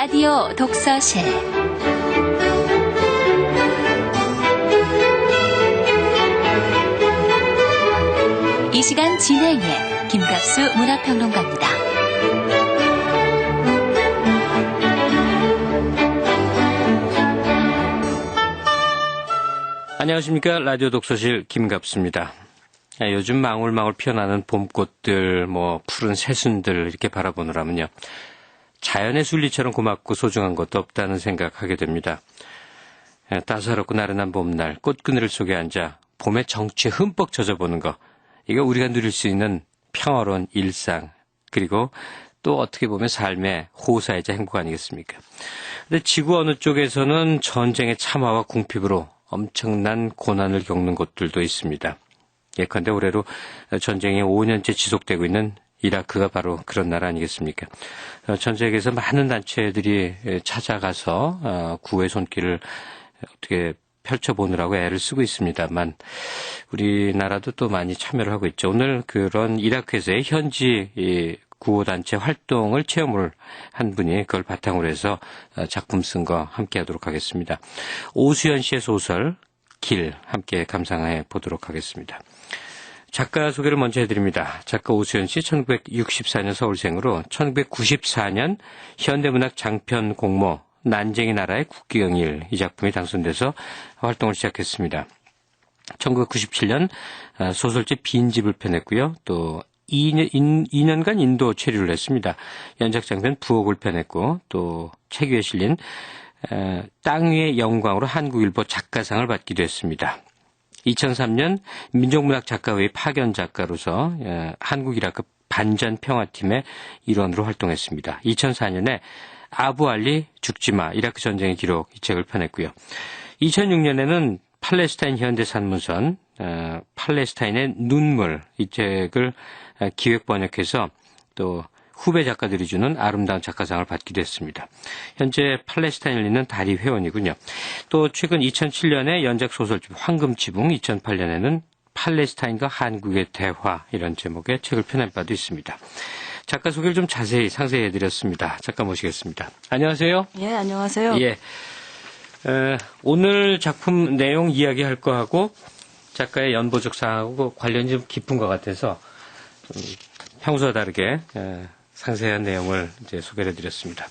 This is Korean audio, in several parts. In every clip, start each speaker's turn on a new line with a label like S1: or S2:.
S1: 라디오 독서실 이 시간 진행해 김갑수 문화평론가입니다.
S2: 안녕하십니까. 라디오 독서실 김갑수입니다. 요즘 망울망울 피어나는 봄꽃들, 푸른 새순들 이렇게 바라보느라면요. 자연의 순리처럼 고맙고 소중한 것도 없다는 생각하게 됩니다. 따사롭고 나른한 봄날 꽃그늘 속에 앉아 봄의 정취에 흠뻑 젖어보는 거. 이거 우리가 누릴 수 있는 평화로운 일상, 그리고 또 어떻게 보면 삶의 호사이자 행복 아니겠습니까? 근데 지구 어느 쪽에서는 전쟁의 참화와 궁핍으로 엄청난 고난을 겪는 곳들도 있습니다. 예컨대 올해로 전쟁이 5년째 지속되고 있는 이라크가 바로 그런 나라 아니겠습니까? 전 세계에서 많은 단체들이 찾아가서 구호의 손길을 어떻게 펼쳐보느라고 애를 쓰고 있습니다만 우리나라도 또 많이 참여를 하고 있죠. 오늘 그런 이라크에서의 현지 구호단체 활동을 체험을 한 분이 그걸 바탕으로 해서 작품 쓴 거 함께 하도록 하겠습니다. 오수연 씨의 소설 길 함께 감상해 보도록 하겠습니다. 작가 소개를 먼저 해드립니다. 작가 오수연 씨 1964년 서울생으로 1994년 현대문학 장편 공모 난쟁이 나라의 국기영일 이 작품이 당선돼서 활동을 시작했습니다. 1997년 소설집 빈집을 펴냈고요. 또 2년간 인도 체류를 했습니다. 연작장편 부엌을 펴냈고 또 책 위에 실린 땅 위의 영광으로 한국일보 작가상을 받기도 했습니다. 2003년 민족문학 작가회의 파견 작가로서 한국-이라크 반전평화팀의 일원으로 활동했습니다. 2004년에 아부알리 죽지마 이라크 전쟁의 기록 이 책을 펴냈고요. 2006년에는 팔레스타인 현대 산문선 팔레스타인의 눈물 이 책을 기획 번역해서 또 후배 작가들이 주는 아름다운 작가상을 받기도 했습니다. 현재 팔레스타인을 잇는 다리 회원이군요. 또 최근 2007년에 연작 소설집 황금지붕, 2008년에는 팔레스타인과 한국의 대화 이런 제목의 책을 펴낸 바도 있습니다. 작가 소개를 좀 자세히 상세히 해드렸습니다. 작가 모시겠습니다. 안녕하세요.
S3: 예, 안녕하세요.
S2: 예. 오늘 작품 내용 이야기할 거하고 작가의 연보적 사항하고 관련이 좀 깊은 것 같아서 평소와 다르게 상세한 내용을 이제 소개를 해드렸습니다.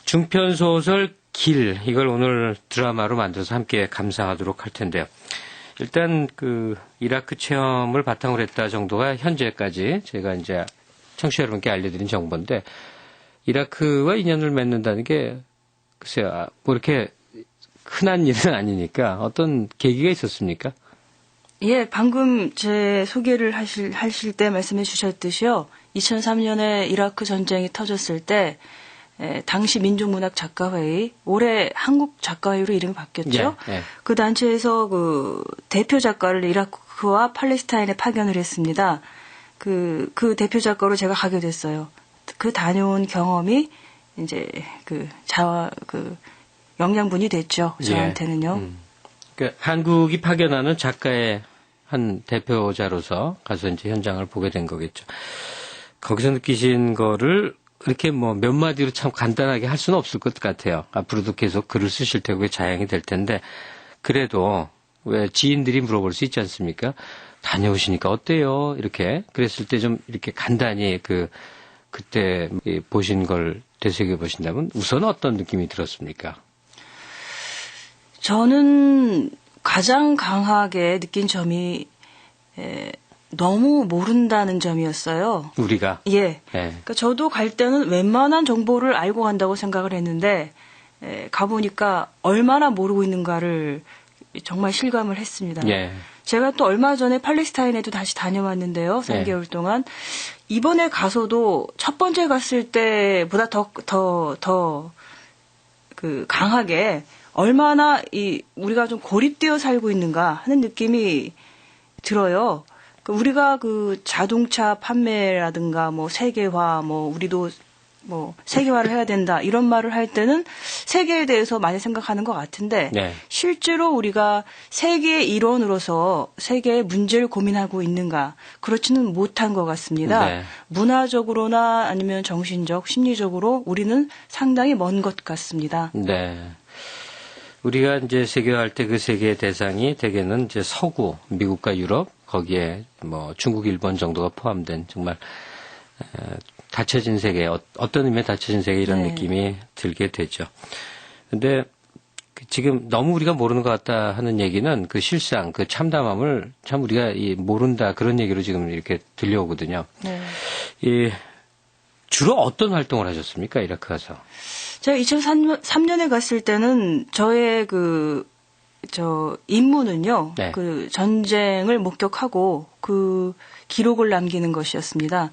S2: 중편 소설 길 이걸 오늘 드라마로 만들어서 함께 감상하도록 할 텐데요. 일단 그 이라크 체험을 바탕으로 했다 정도가 현재까지 제가 이제 청취자 여러분께 알려드린 정보인데 이라크와 인연을 맺는다는 게 글쎄요 이렇게 흔한 일은 아니니까 어떤 계기가 있었습니까?
S3: 예, 방금 제 소개를 하실 때 말씀해 주셨듯이요. 2003년에 이라크 전쟁이 터졌을 때 당시 민족문학 작가회의, 올해 한국 작가회의로 이름이 바뀌었죠. 예, 예. 그 단체에서 그 대표 작가를 이라크와 팔레스타인에 파견을 했습니다. 그 대표 작가로 제가 가게 됐어요. 그 다녀온 경험이 이제 영양분이 됐죠. 저한테는요.
S2: 예. 그러니까 한국이 파견하는 작가의 한 대표자로서 가서 이제 현장을 보게 된 거겠죠. 거기서 느끼신 거를 이렇게 몇 마디로 참 간단하게 할 수는 없을 것 같아요. 앞으로도 계속 글을 쓰실 테고 자양이 될 텐데 그래도 왜 지인들이 물어볼 수 있지 않습니까? 다녀오시니까 어때요? 이렇게 그랬을 때 좀 이렇게 간단히 그때 보신 걸 되새겨 보신다면 우선 어떤 느낌이 들었습니까?
S3: 저는 가장 강하게 느낀 점이 너무 모른다는 점이었어요.
S2: 우리가?
S3: 예. 그러니까 저도 갈 때는 웬만한 정보를 알고 간다고 생각을 했는데 가보니까 얼마나 모르고 있는가를 정말 실감을 했습니다. 예. 제가 또 얼마 전에 팔레스타인에도 다시 다녀왔는데요. 3개월 동안. 이번에 가서도 첫 번째 갔을 때보다 더 강하게 얼마나 우리가 좀 고립되어 살고 있는가 하는 느낌이 들어요. 우리가 그 자동차 판매라든가 세계화 우리도 뭐 세계화를 해야 된다 이런 말을 할 때는 세계에 대해서 많이 생각하는 것 같은데
S2: 네.
S3: 실제로 우리가 세계의 일원으로서 세계의 문제를 고민하고 있는가 그렇지는 못한 것 같습니다.
S2: 네.
S3: 문화적으로나 아니면 정신적, 심리적으로 우리는 상당히 먼 것 같습니다.
S2: 네. 우리가 이제 세계화할 때 그 세계의 대상이 대개는 이제 서구, 미국과 유럽, 거기에 뭐 중국, 일본 정도가 포함된 정말 닫혀진 세계, 어떤 의미의 닫혀진 세계 이런
S3: 네.
S2: 느낌이 들게 되죠. 근데 지금 너무 우리가 모르는 것 같다 하는 얘기는 그 실상, 그 참담함을 참 우리가 모른다 그런 얘기로 지금 이렇게 들려오거든요.
S3: 네.
S2: 주로 어떤 활동을 하셨습니까? 이라크 가서.
S3: 제가 2003년에 갔을 때는 저의 임무는요.
S2: 네.
S3: 그 전쟁을 목격하고 그 기록을 남기는 것이었습니다.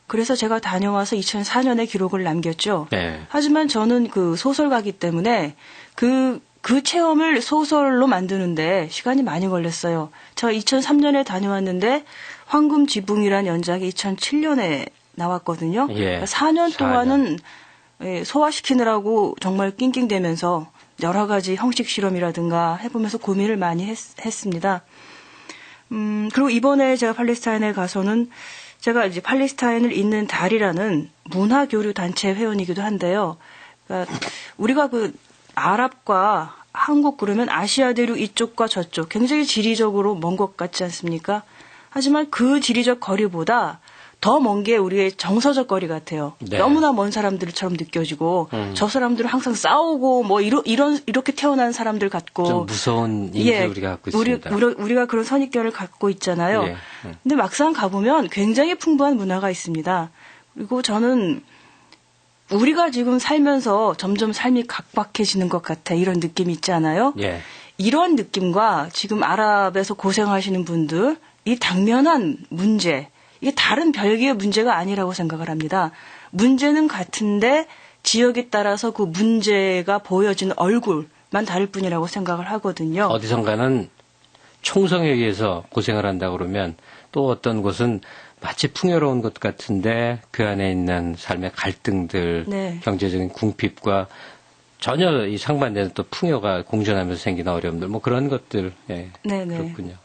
S3: 그래서 제가 다녀와서 2004년에 기록을 남겼죠.
S2: 네.
S3: 하지만 저는 그 소설가기 때문에 그 체험을 소설로 만드는데 시간이 많이 걸렸어요. 제가 2003년에 다녀왔는데 황금 지붕이란 연작이 2007년에 나왔거든요.
S2: 예.
S3: 그러니까 4년 동안은 소화시키느라고 정말 낑낑대면서 여러 가지 형식 실험이라든가 해보면서 고민을 많이 했습니다. 그리고 이번에 제가 팔레스타인에 가서는 제가 이제 팔레스타인을 잇는 달이라는 문화교류 단체 회원이기도 한데요. 그러니까 우리가 그 아랍과 한국 그러면 아시아 대륙 이쪽과 저쪽 굉장히 지리적으로 먼 것 같지 않습니까? 하지만 그 지리적 거리보다 더 먼 게 우리의 정서적 거리 같아요.
S2: 네.
S3: 너무나 먼 사람들처럼 느껴지고 저 사람들은 항상 싸우고 뭐 이렇게 태어난 사람들 같고
S2: 좀 무서운 이미지 우리가 갖고 있습니다.
S3: 우리가 그런 선입견을 갖고 있잖아요.
S2: 예.
S3: 근데 막상 가보면 굉장히 풍부한 문화가 있습니다. 그리고 저는 우리가 지금 살면서 점점 삶이 각박해지는 것 같아 이런 느낌이 있지 않아요?
S2: 예.
S3: 이런 느낌과 지금 아랍에서 고생하시는 분들 이 당면한 문제 이게 다른 별개의 문제가 아니라고 생각을 합니다. 문제는 같은데 지역에 따라서 그 문제가 보여지는 얼굴만 다를 뿐이라고 생각을 하거든요.
S2: 어디선가는 총성에 의해서 고생을 한다 그러면 또 어떤 곳은 마치 풍요로운 것 같은데 그 안에 있는 삶의 갈등들,
S3: 네.
S2: 경제적인 궁핍과 전혀 이 상반되는 또 풍요가 공존하면서 생기는 어려움들, 뭐 그런 것들, 예.
S3: 네네.
S2: 그렇군요.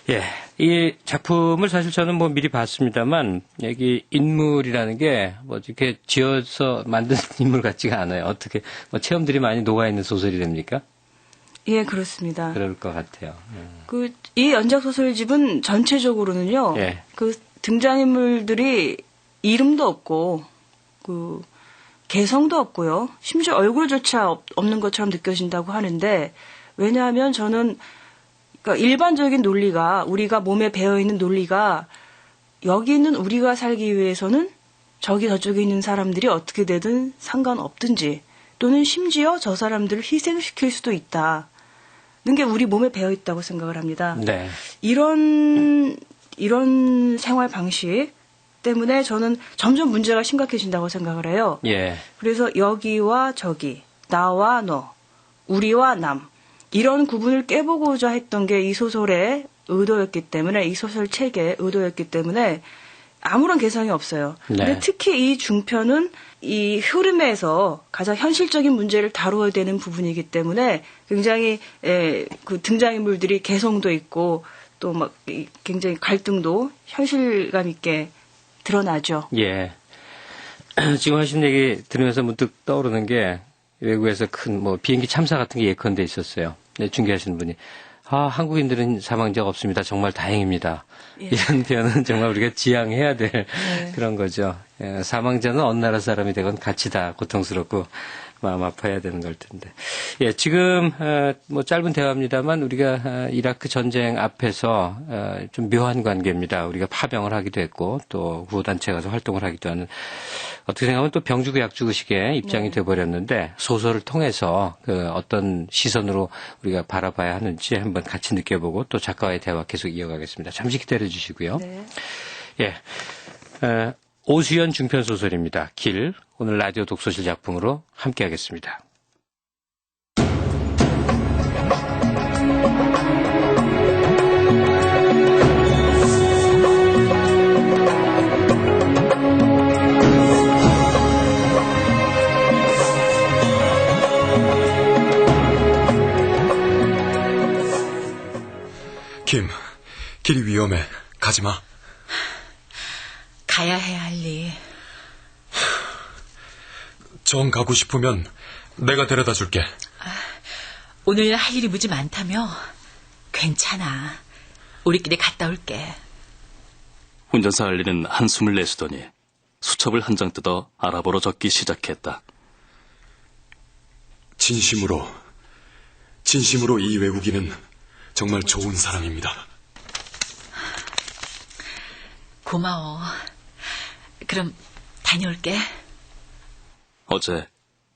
S2: 예. 이 작품을 사실 저는 뭐 미리 봤습니다만, 여기 인물이라는 게 뭐 이렇게 지어서 만든 인물 같지가 않아요. 어떻게, 뭐 체험들이 많이 녹아있는 소설이 됩니까?
S3: 예, 그렇습니다.
S2: 그럴 것 같아요.
S3: 이 연작 소설집은 전체적으로는요.
S2: 예.
S3: 그 등장인물들이 이름도 없고 그 개성도 없고요. 심지어 얼굴조차 없는 것처럼 느껴진다고 하는데 왜냐하면 저는 그러니까 일반적인 논리가 우리가 몸에 배어 있는 논리가 여기 있는 우리가 살기 위해서는 저기 저쪽에 있는 사람들이 어떻게 되든 상관없든지 또는 심지어 저 사람들을 희생시킬 수도 있다. 는 게 우리 몸에 배어 있다고 생각을 합니다.
S2: 네.
S3: 이런 생활 방식 때문에 저는 점점 문제가 심각해진다고 생각을 해요.
S2: 예.
S3: 그래서 여기와 저기, 나와 너, 우리와 남 이런 구분을 깨보고자 했던 게 이 소설의 의도였기 때문에 이 소설 책의 의도였기 때문에 아무런 개성이 없어요.
S2: 네.
S3: 근데 특히 이 중편은 이 흐름에서 가장 현실적인 문제를 다루어야 되는 부분이기 때문에 굉장히 그 등장인물들이 개성도 있고 또 막 굉장히 갈등도 현실감 있게 드러나죠.
S2: 예. 지금 하신 얘기 들으면서 문득 떠오르는 게 외국에서 큰 뭐 비행기 참사 같은 게 예컨대 있었어요. 네, 중계하시는 분이. 한국인들은 사망자가 없습니다. 정말 다행입니다.
S3: 예.
S2: 이런 표현은 정말 우리가 지향해야 될
S3: 네.
S2: 그런 거죠. 예, 사망자는 어느 나라 사람이 되건 같이 다 고통스럽고 마음 아파야 되는 걸 텐데. 예, 지금 뭐 짧은 대화입니다만 우리가 이라크 전쟁 앞에서 좀 묘한 관계입니다. 우리가 파병을 하기도 했고 또 구호단체에 가서 활동을 하기도 하는 어떻게 생각하면 또 병주고 약주의식의 입장이
S3: 네.
S2: 돼버렸는데 소설을 통해서 그 어떤 시선으로 우리가 바라봐야 하는지 한번 같이 느껴보고 또 작가와의 대화 계속 이어가겠습니다. 잠시 기다려 주시고요.
S3: 네.
S2: 예. 오수연 중편 소설입니다. 길. 오늘 라디오 독서실 작품으로 함께하겠습니다.
S4: 가지마.
S5: 가야 해, 알리.
S4: 정 가고 싶으면 내가 데려다 줄게.
S5: 오늘 할 일이 무지 많다며? 괜찮아. 우리끼리 갔다 올게.
S6: 운전사 알리는 한숨을 내쉬더니 수첩을 한 장 뜯어 아랍어로 적기 시작했다.
S4: 진심으로 이 외국인은 정말 좋은 사람입니다.
S5: 고마워. 그럼 다녀올게.
S6: 어제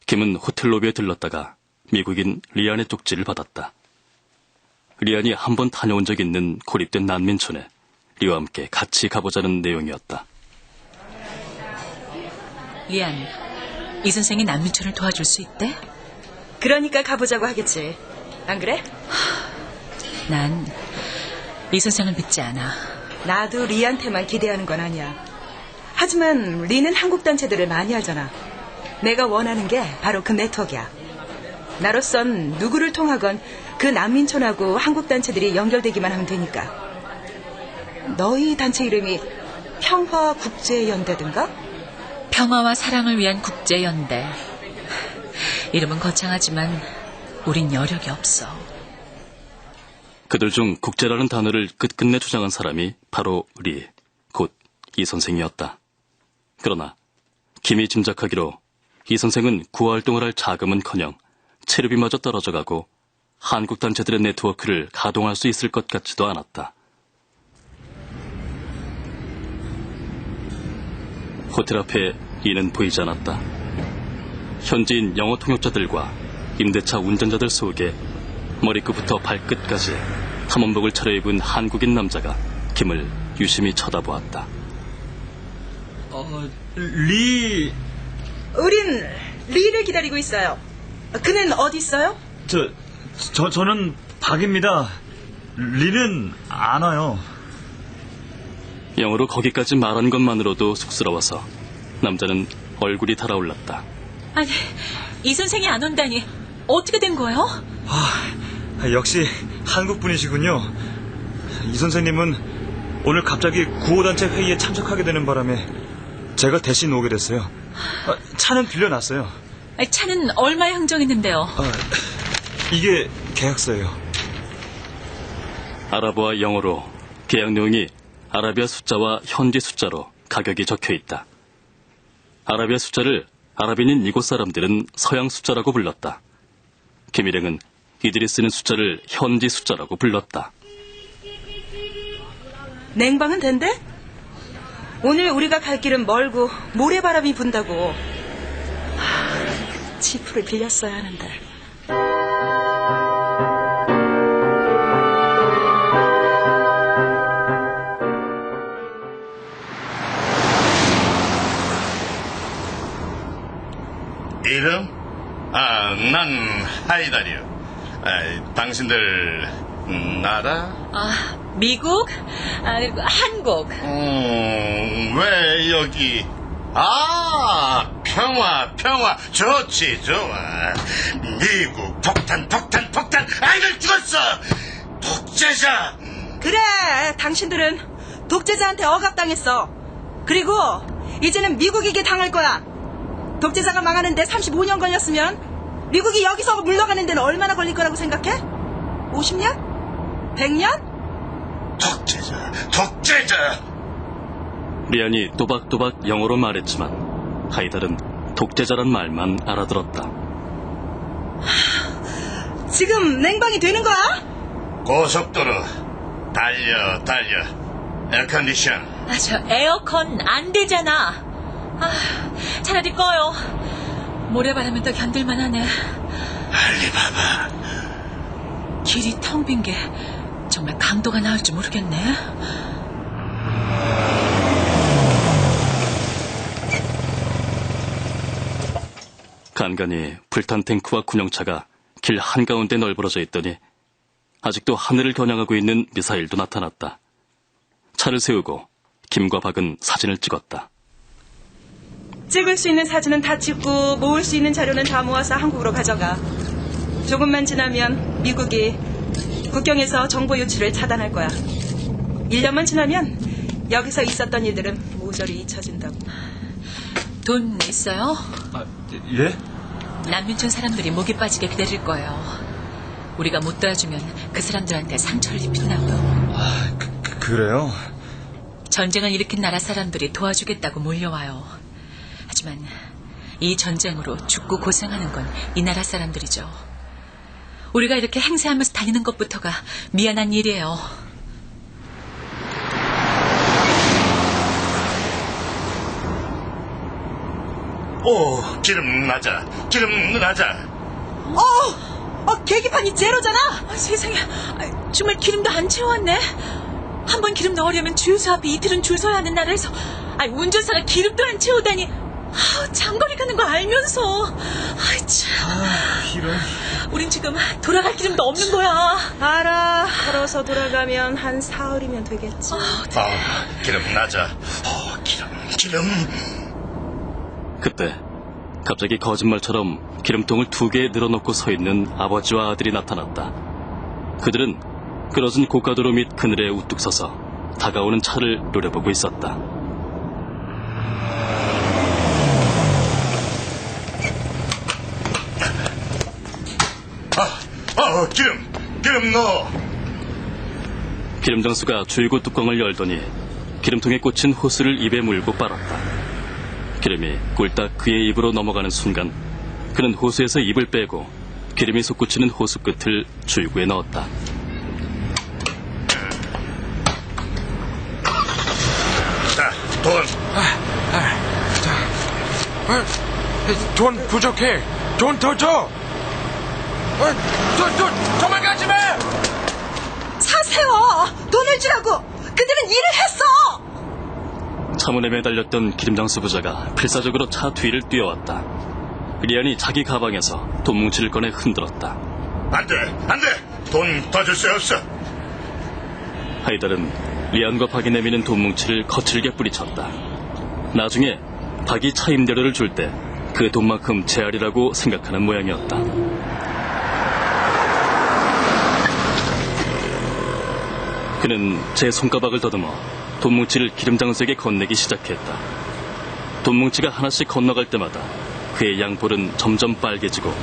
S6: 김은 호텔 로비에 들렀다가 미국인 리안의 쪽지를 받았다. 리안이 한 번 다녀온 적 있는 고립된 난민촌에 리와 함께 같이 가보자는 내용이었다.
S5: 리안, 이 선생이 난민촌을 도와줄 수 있대?
S3: 그러니까 가보자고 하겠지. 안 그래?
S5: 난 이 선생을 믿지 않아.
S7: 나도 리한테만 기대하는 건 아니야. 하지만 리는 한국 단체들을 많이 알잖아. 내가 원하는 게 바로 그 네트워크야. 나로선 누구를 통하건 그 난민촌하고 한국 단체들이 연결되기만 하면 되니까. 너희 단체 이름이 평화국제연대든가?
S5: 평화와 사랑을 위한 국제연대. 이름은 거창하지만 우린 여력이 없어.
S6: 그들 중 국제라는 단어를 끝끝내 주장한 사람이 바로 리, 곧 이 선생이었다. 그러나 김이 짐작하기로 이 선생은 구호활동을 할 자금은커녕 체류비마저 떨어져가고 한국 단체들의 네트워크를 가동할 수 있을 것 같지도 않았다. 호텔 앞에 이는 보이지 않았다. 현지인 영어 통역자들과 임대차 운전자들 속에 머리끝부터 발끝까지 탐험복을 차려입은 한국인 남자가 김을 유심히 쳐다보았다.
S8: 리...
S7: 우린 리를 기다리고 있어요. 그는 어디 있어요?
S8: 저는 박입니다. 리는 안 와요.
S6: 영어로 거기까지 말한 것만으로도 쑥스러워서 남자는 얼굴이 달아올랐다.
S5: 아니, 이 선생이 안 온다니 어떻게 된 거예요?
S8: 역시 한국 분이시군요. 이 선생님은 오늘 갑자기 구호단체 회의에 참석하게 되는 바람에 제가 대신 오게 됐어요. 차는 빌려놨어요.
S5: 차는 얼마에 흥정했는데요?
S8: 이게 계약서예요.
S6: 아랍어와 영어로 계약 내용이 아라비아 숫자와 현지 숫자로 가격이 적혀 있다. 아라비아 숫자를 아랍인인 이곳 사람들은 서양 숫자라고 불렀다. 김일행은 이들이 쓰는 숫자를 현지 숫자라고 불렀다.
S7: 냉방은 된대? 오늘 우리가 갈 길은 멀고 모래바람이 분다고. 지프를 빌렸어야 하는데.
S9: 이름? 난 하이달이요. 당신들 나라?
S5: 미국? 그리고 한국.
S9: 왜 여기? 평화. 좋지, 좋아. 미국, 폭탄. 아이들 죽었어! 독재자!
S7: 그래, 당신들은 독재자한테 억압당했어. 그리고 이제는 미국에게 당할 거야. 독재자가 망하는데 35년 걸렸으면 미국이 여기서 물러가는 데는 얼마나 걸릴 거라고 생각해? 50년? 100년?
S9: 독재자!
S6: 리안이 또박또박 영어로 말했지만 하이달은 독재자란 말만 알아들었다.
S7: 지금 냉방이 되는 거야?
S9: 고속도로 달려. 에어컨디션.
S5: 저 에어컨 안 되잖아. 차라리 꺼요. 모래바람은 더 견딜만 하네.
S9: 알리바바.
S5: 길이 텅 빈 게 정말 강도가 나을지 모르겠네.
S6: 간간히 불탄 탱크와 군용차가 길 한가운데 널브러져 있더니 아직도 하늘을 겨냥하고 있는 미사일도 나타났다. 차를 세우고 김과 박은 사진을 찍었다.
S7: 찍을 수 있는 사진은 다 찍고 모을 수 있는 자료는 다 모아서 한국으로 가져가. 조금만 지나면 미국이 국경에서 정보 유출을 차단할 거야. 1년만 지나면 여기서 있었던 일들은 모조리 잊혀진다고.
S5: 돈 있어요?
S8: 예?
S5: 난민촌 사람들이 목이 빠지게 기다릴 거예요. 우리가 못 도와주면 그 사람들한테 상처를 입힌다고요.
S8: 그래요?
S5: 전쟁을 일으킨 나라 사람들이 도와주겠다고 몰려와요. 하지만 이 전쟁으로 죽고 고생하는 건 이 나라 사람들이죠. 우리가 이렇게 행세하면서 다니는 것부터가 미안한 일이에요.
S9: 오, 기름 나자.
S7: 계기판이 제로잖아.
S5: 세상에, 정말 기름도 안 채웠네. 한번 기름 넣으려면 주유소 앞에 이틀은 줄 서야 하는 나라에서 운전사가 기름도 안 채우다니. 장거리 가는 거 알면서. 참.
S8: 이런.
S5: 우린 지금 돌아갈 기름도 없는 거야.
S7: 알아. 걸어서 돌아가면 한 사흘이면 되겠지.
S9: 기름 나자. 기름.
S6: 그때 갑자기 거짓말처럼 기름통을 2개 늘어놓고 서 있는 아버지와 아들이 나타났다. 그들은 끊어진 고가도로 밑 그늘에 우뚝 서서 다가오는 차를 노려보고 있었다.
S9: 기름 넣어.
S6: 기름 장수가 주유구 뚜껑을 열더니 기름통에 꽂힌 호스를 입에 물고 빨았다. 기름이 꿀딱 그의 입으로 넘어가는 순간 그는 호스에서 입을 빼고 기름이 솟구치는 호스 끝을 주유구에 넣었다.
S9: 자, 돈.
S10: 돈 부족해. 돈 더 줘. 돈 도망가지 마.
S7: 사세요. 돈을 주라고. 그들은 일을 했어.
S6: 차문에 매달렸던 기름장수 부자가 필사적으로 차 뒤를 뛰어왔다. 리안이 자기 가방에서 돈 뭉치를 꺼내 흔들었다.
S9: 안 돼. 돈 더 줄 수 없어.
S6: 하이달은 리안과 박이 내미는 돈 뭉치를 거칠게 뿌리쳤다. 나중에 박이 차 임대료를 줄 때 그 돈만큼 제할이라고 생각하는 모양이었다. 그는 제 손가락을 더듬어 돈 뭉치를 기름장수에게 건네기 시작했다. 돈 뭉치가 하나씩 건너갈 때마다 그의 양볼은 점점 빨개지고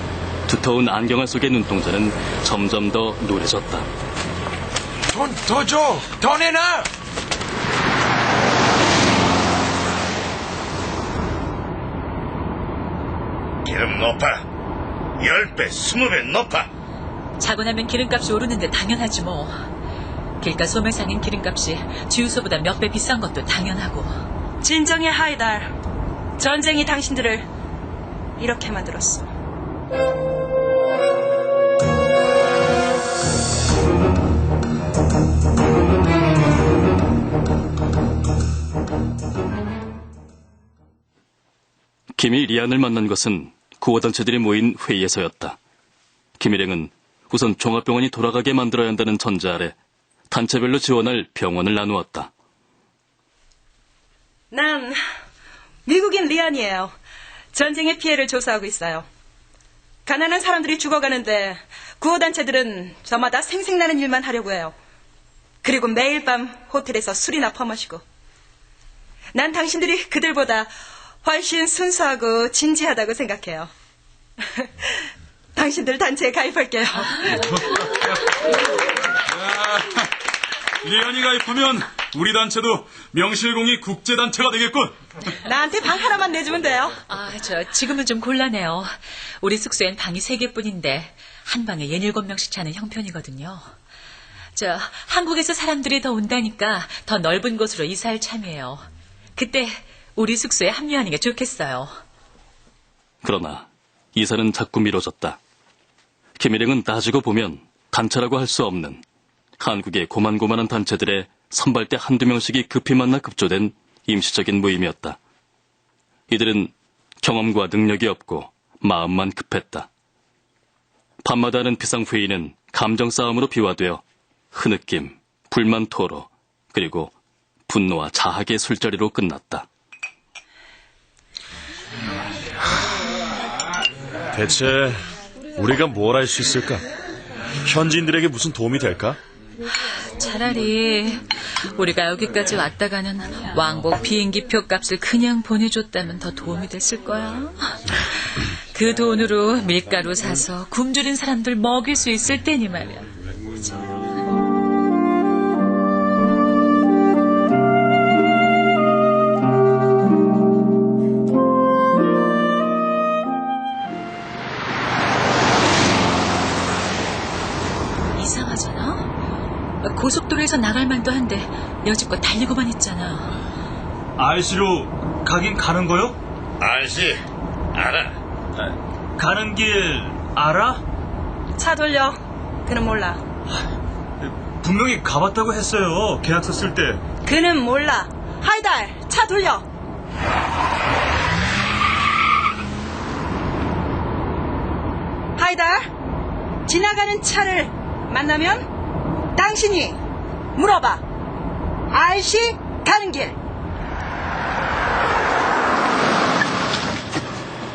S6: 두터운 안경알 속의 눈동자는 점점 더 노래졌다.
S10: 돈 더 줘. 더 내놔.
S9: 기름 높아. 10배, 20배 높아.
S5: 자고 나면 기름값이 오르는데 당연하지 뭐. 길가 소매상인 기름값이 주유소보다 몇 배 비싼 것도 당연하고.
S7: 진정의 하이달. 전쟁이 당신들을 이렇게 만들었어.
S6: 김이 리안을 만난 것은 구호단체들이 모인 회의에서였다. 김 일행은 우선 종합병원이 돌아가게 만들어야 한다는 전제 아래 단체별로 지원할 병원을 나누었다.
S7: 난 미국인 리안이에요. 전쟁의 피해를 조사하고 있어요. 가난한 사람들이 죽어가는데 구호단체들은 저마다 생색나는 일만 하려고 해요. 그리고 매일 밤 호텔에서 술이나 퍼마시고. 난 당신들이 그들보다 훨씬 순수하고 진지하다고 생각해요. 당신들 단체에 가입할게요.
S4: 리안이 가입하면 우리 단체도 명실공히 국제단체가 되겠군.
S7: 나한테 방 하나만 내주면 돼요.
S5: 지금은 좀 곤란해요. 우리 숙소엔 방이 3개뿐인데 한 방에 17명씩 자는 형편이거든요. 한국에서 사람들이 더 온다니까 더 넓은 곳으로 이사할 참이에요. 그때 우리 숙소에 합류하는 게 좋겠어요.
S6: 그러나 이사는 자꾸 미뤄졌다. 김 일행은 따지고 보면 단체라고 할 수 없는 한국의 고만고만한 단체들의 선발대 한두 명씩이 급히 만나 급조된 임시적인 모임이었다. 이들은 경험과 능력이 없고 마음만 급했다. 밤마다 하는 비상회의는 감정 싸움으로 비화되어 흐느낌, 불만 토로, 그리고 분노와 자학의 술자리로 끝났다.
S8: 대체 우리가 뭘 할 수 있을까? 현지인들에게 무슨 도움이 될까?
S5: 차라리 우리가 여기까지 왔다가는 왕복 비행기표 값을 그냥 보내줬다면 더 도움이 됐을 거야. 그 돈으로 밀가루 사서 굶주린 사람들 먹일 수 있을 테니 말이야. 이상하잖아? 고속도로에서 나갈 만도 한데 여지껏 달리고만 있잖아.
S8: RC로 가긴 가는 거요?
S9: RC 알아.
S8: 가는 길 알아?
S7: 차 돌려. 그는 몰라.
S8: 분명히 가봤다고 했어요. 계약서 쓸 때.
S7: 그는 몰라. 하이달, 차 돌려. 하이달, 지나가는 차를 만나면 당신이 물어봐. RC 가는 길.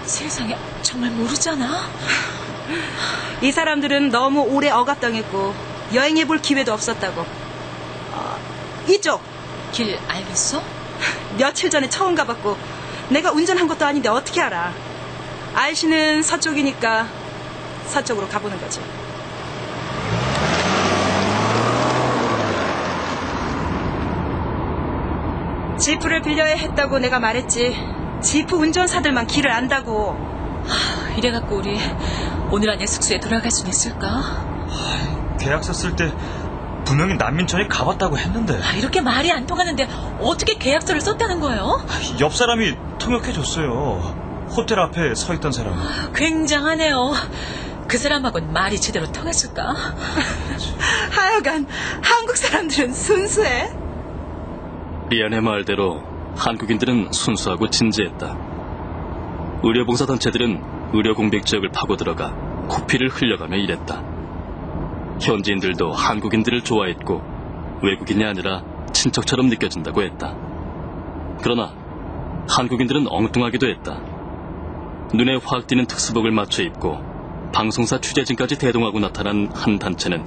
S5: 세상에, 정말 모르잖아.
S7: 이 사람들은 너무 오래 억압당했고 여행해볼 기회도 없었다고. 이쪽.
S5: 길 알겠어?
S7: 며칠 전에 처음 가봤고 내가 운전한 것도 아닌데 어떻게 알아. RC는 서쪽이니까 서쪽으로 가보는 거지. 지프를 빌려야 했다고 내가 말했지. 지프 운전사들만 길을 안다고.
S5: 이래갖고 우리 오늘 안에 숙소에 돌아갈 수는 있을까?
S8: 계약서 쓸 때 분명히 난민촌에 가봤다고 했는데.
S5: 이렇게 말이 안 통하는데 어떻게 계약서를 썼다는 거예요?
S8: 옆 사람이 통역해줬어요. 호텔 앞에 서 있던 사람.
S5: 굉장하네요. 그 사람하고는 말이 제대로 통했을까?
S7: 하여간 한국 사람들은 순수해.
S6: 리안의 말대로 한국인들은 순수하고 진지했다. 의료봉사단체들은 의료공백 지역을 파고들어가 코피를 흘려가며 일했다. 현지인들도 한국인들을 좋아했고 외국인이 아니라 친척처럼 느껴진다고 했다. 그러나 한국인들은 엉뚱하기도 했다. 눈에 확 띄는 특수복을 맞춰 입고 방송사 취재진까지 대동하고 나타난 한 단체는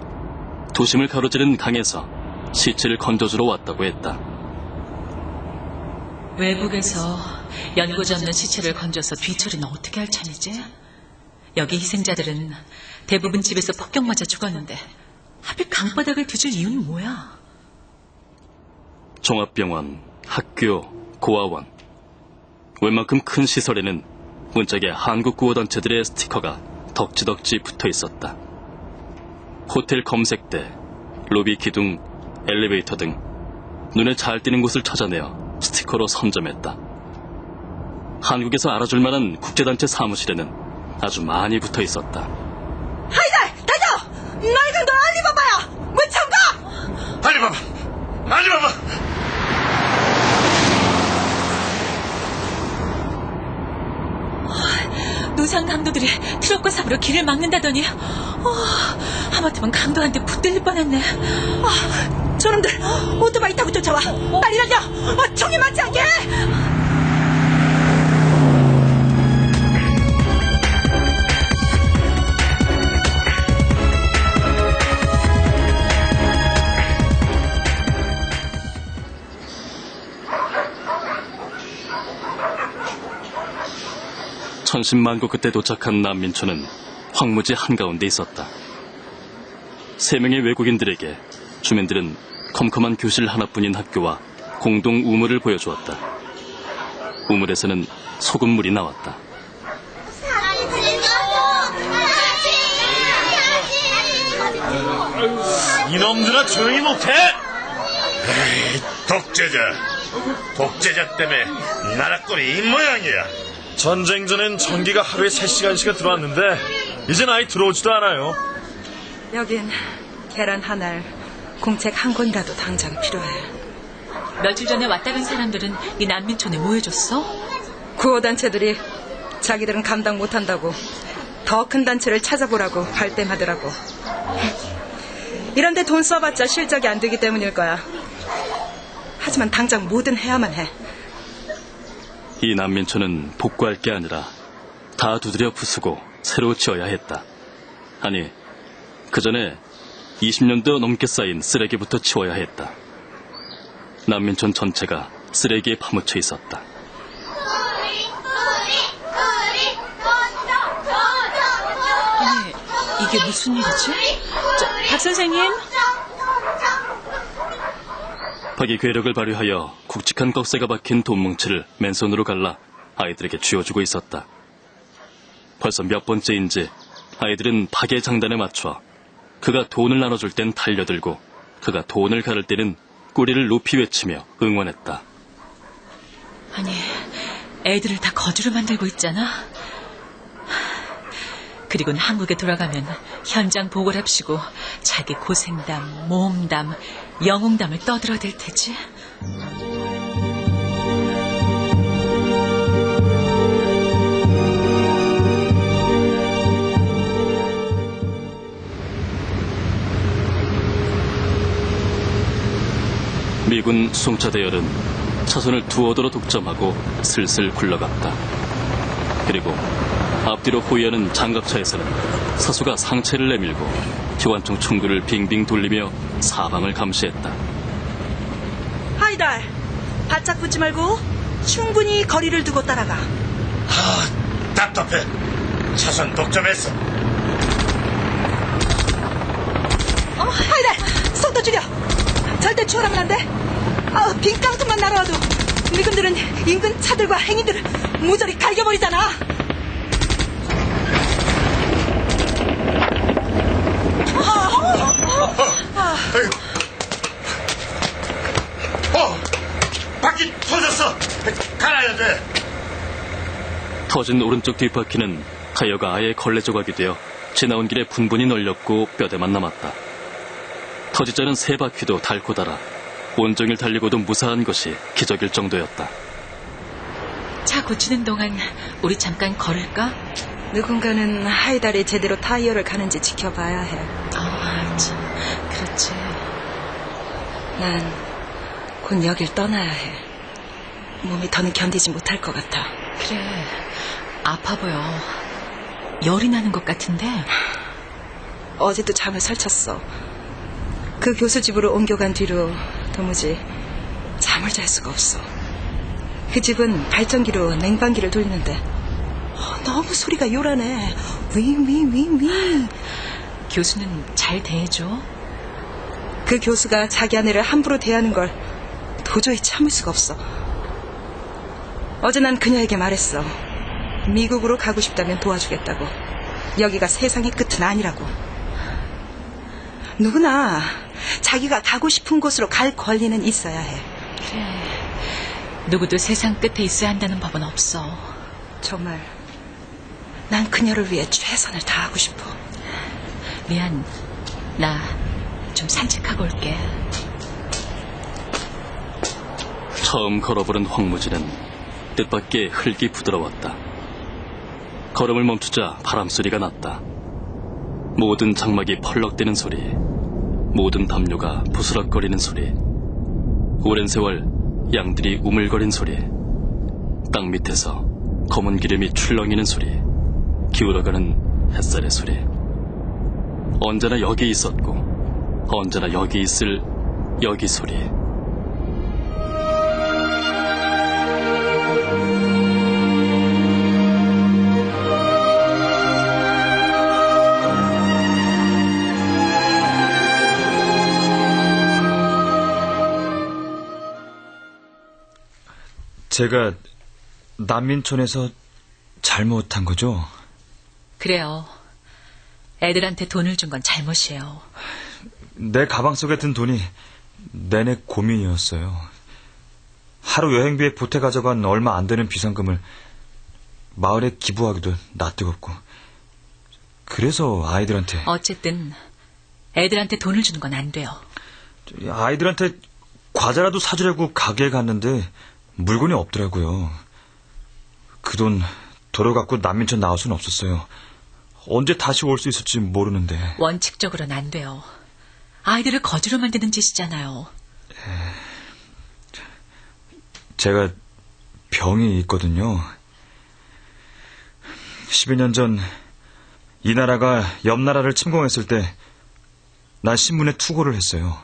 S6: 도심을 가로지른 강에서 시체를 건져주러 왔다고 했다.
S5: 외국에서 연고지 없는 시체를 건져서 뒤처리는 어떻게 할 참이지? 여기 희생자들은 대부분 집에서 폭격 맞아 죽었는데 하필 강바닥을 뒤질 이유는 뭐야?
S6: 종합병원, 학교, 고아원, 웬만큼 큰 시설에는 문짝에 한국구호단체들의 스티커가 덕지덕지 붙어 있었다. 호텔 검색대, 로비 기둥, 엘리베이터 등 눈에 잘 띄는 곳을 찾아내어 스티커로 선점했다. 한국에서 알아줄 만한 국제단체 사무실에는 아주 많이 붙어 있었다.
S7: 하이달, 달려! 낡은 너 알리바바야! 문창가!
S9: 알리바바!
S5: 노상 강도들이 트럭과 삽으로 길을 막는다더니 하마터면 강도한테 붙들릴 뻔했네.
S7: 저놈들 오토바이 타고 쫓아와. 빨리 달려! 총이 맞지 않게!
S6: 천신만고 끝에 도착한 난민촌은 황무지 한가운데 있었다. 3명의 외국인들에게 주민들은 컴컴한 교실 하나뿐인 학교와 공동 우물을 보여주었다. 우물에서는 소금물이 나왔다.
S9: 이놈들아 조용히 못해? 에이, 독재자 때문에 나라 꼴이 이 모양이야.
S8: 전쟁 전엔 전기가 하루에 3시간씩은 들어왔는데 이젠 아예 들어오지도 않아요.
S7: 여긴 계란 한 알, 공책 한 권이라도 당장 필요해.
S5: 며칠 전에 왔다 간 사람들은 이 난민촌에 뭐 해줬어?
S7: 구호단체들이 자기들은 감당 못한다고 더 큰 단체를 찾아보라고 발뺌하더라고. 이런데 돈 써봤자 실적이 안 되기 때문일 거야. 하지만 당장 뭐든 해야만 해.
S6: 이 난민촌은 복구할 게 아니라 다 두드려 부수고 새로 지어야 했다. 아니, 그 전에 20년도 넘게 쌓인 쓰레기부터 치워야 했다. 난민촌 전체가 쓰레기에 파묻혀 있었다.
S5: 아니, 이게 무슨 일이지? 박 선생님?
S6: 박이 괴력을 발휘하여 굵직한 꺽쇠가 박힌 돈뭉치를 맨손으로 갈라 아이들에게 쥐어주고 있었다. 벌써 몇 번째인지 아이들은 박의 장단에 맞춰 그가 돈을 나눠줄 땐 달려들고 그가 돈을 가를 때는 꼬리를 높이 외치며 응원했다.
S5: 아니, 애들을 다 거지로 만들고 있잖아. 그리고는 한국에 돌아가면 현장 보고랍시고 자기 고생담, 모험담, 영웅담을 떠들어댈 테지.
S6: 미군 수송차 대열은 차선을 두어더러 독점하고 슬슬 굴러갔다. 그리고 앞뒤로 호위하는 장갑차에서는 사수가 상체를 내밀고 기관총 총구를 빙빙 돌리며 사방을 감시했다.
S7: 하이달, 바짝 붙지 말고 충분히 거리를 두고 따라가.
S9: 답답해. 차선 독점했어.
S7: 하이달, 속도 줄여. 절대 추월하면 안 돼. 빈 깡통만 날아와도 미군들은 인근 차들과 행인들을 모조리 갈겨버리잖아.
S9: 바퀴 터졌어. 갈아야 돼.
S6: 터진 오른쪽 뒷바퀴는 타이어가 아예 걸레 조각이 되어 지나온 길에 분분히 널렸고 뼈대만 남았다. 터지지 않은 세 바퀴도 닳고 닳아 온종일 달리고도 무사한 것이 기적일 정도였다.
S5: 차 고치는 동안 우리 잠깐 걸을까?
S7: 누군가는 하이달이 제대로 타이어를 가는지 지켜봐야 해.
S5: 참, 그렇지.
S7: 난 곧 여길 떠나야 해. 몸이 더는 견디지 못할 것 같아.
S5: 그래, 아파 보여. 열이 나는 것 같은데.
S7: 어제도 잠을 설쳤어. 그 교수 집으로 옮겨간 뒤로 도무지 잠을 잘 수가 없어. 그 집은 발전기로 냉방기를 돌리는데 너무 소리가 요란해. 윙윙윙윙.
S5: 교수는 잘 대해줘?
S7: 그 교수가 자기 아내를 함부로 대하는 걸 도저히 참을 수가 없어. 어제 난 그녀에게 말했어. 미국으로 가고 싶다면 도와주겠다고. 여기가 세상의 끝은 아니라고. 누구나 자기가 가고 싶은 곳으로 갈 권리는 있어야 해.
S5: 그래, 누구도 세상 끝에 있어야 한다는 법은 없어.
S7: 정말 난 그녀를 위해 최선을 다하고 싶어.
S5: 미안, 나 좀 산책하고 올게.
S6: 처음 걸어보는 황무지는 뜻밖의 흙이 부드러웠다. 걸음을 멈추자 바람소리가 났다. 모든 장막이 펄럭대는 소리, 모든 담요가 부스럭거리는 소리, 오랜 세월 양들이 우물거린 소리, 땅 밑에서 검은 기름이 출렁이는 소리, 기울어가는 햇살의 소리. 언제나 여기 있었고 언제나 여기 있을 여기 소리.
S8: 제가 난민촌에서 잘못한 거죠?
S5: 그래요. 애들한테 돈을 준 건 잘못이에요.
S8: 내 가방 속에 든 돈이 내내 고민이었어요. 하루 여행비에 보태 가져간 얼마 안 되는 비상금을 마을에 기부하기도 낯뜨겁고. 그래서 아이들한테...
S5: 어쨌든 애들한테 돈을 주는 건 안 돼요.
S8: 아이들한테 과자라도 사주려고 가게에 갔는데 물건이 없더라고요. 그 돈 도로 갖고 난민촌 나올 수는 없었어요. 언제 다시 올 수 있을지 모르는데.
S5: 원칙적으로는 안 돼요. 아이들을 거지로 만드는 짓이잖아요.
S8: 제가 병이 있거든요. 12년 전 이 나라가 옆 나라를 침공했을 때 난 신문에 투고를 했어요.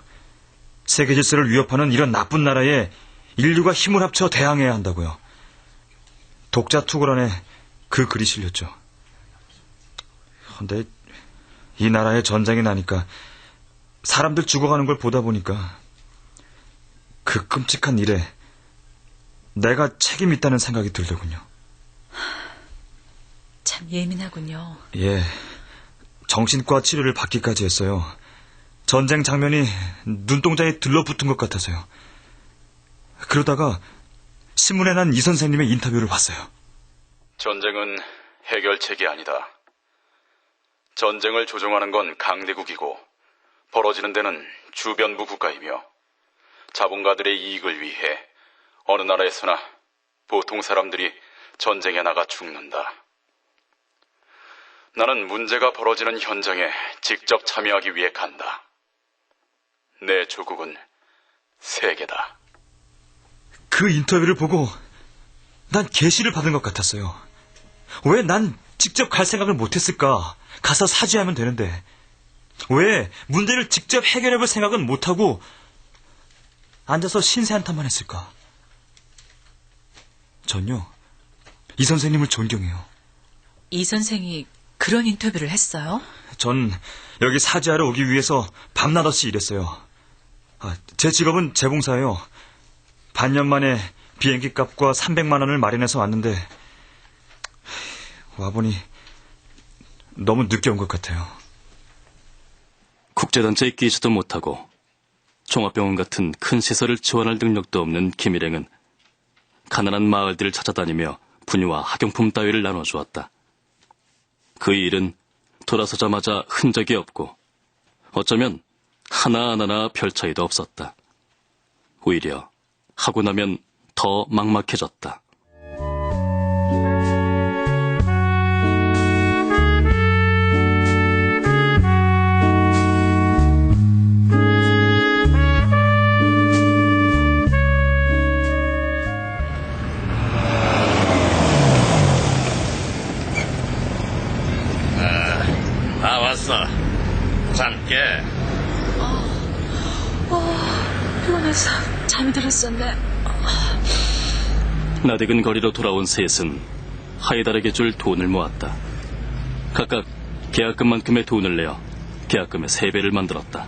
S8: 세계 질서를 위협하는 이런 나쁜 나라에 인류가 힘을 합쳐 대항해야 한다고요. 독자 투고란에 그 글이 실렸죠. 근데 이 나라에 전쟁이 나니까 사람들 죽어가는 걸 보다 보니까 그 끔찍한 일에 내가 책임 있다는 생각이 들더군요.
S5: 참 예민하군요.
S8: 예, 정신과 치료를 받기까지 했어요. 전쟁 장면이 눈동자에 들러붙은 것 같아서요. 그러다가 신문에 난 이 선생님의 인터뷰를 봤어요.
S6: 전쟁은 해결책이 아니다. 전쟁을 조종하는 건 강대국이고 벌어지는 데는 주변부 국가이며 자본가들의 이익을 위해 어느 나라에서나 보통 사람들이 전쟁에 나가 죽는다. 나는 문제가 벌어지는 현장에 직접 참여하기 위해 간다. 내 조국은 세계다.
S8: 그 인터뷰를 보고 난 계시를 받은 것 같았어요. 왜 난 직접 갈 생각을 못했을까? 가서 사죄하면 되는데 왜 문제를 직접 해결해볼 생각은 못하고 앉아서 신세 한탄만 했을까? 전요, 이 선생님을 존경해요.
S5: 이 선생이 그런 인터뷰를 했어요?
S8: 전 여기 사죄하러 오기 위해서 밤낮없이 일했어요. 제 직업은 재봉사예요. 반년 만에 비행기 값과 300만 원을 마련해서 왔는데 와보니 너무 늦게 온 것 같아요.
S6: 국제단체에 끼지도 못하고 종합병원 같은 큰 시설을 지원할 능력도 없는 김일행은 가난한 마을들을 찾아다니며 분유와 학용품 따위를 나눠주었다. 그 일은 돌아서자마자 흔적이 없고 어쩌면 하나하나 별 차이도 없었다. 오히려 하고 나면 더 막막해졌다.
S9: 다 왔어. 잠 깨.
S5: 피곤해서 잠이 들었었네.
S6: 나대근 거리로 돌아온 셋은 하이달에게 줄 돈을 모았다. 각각 계약금만큼의 돈을 내어 계약금의 3배를 만들었다.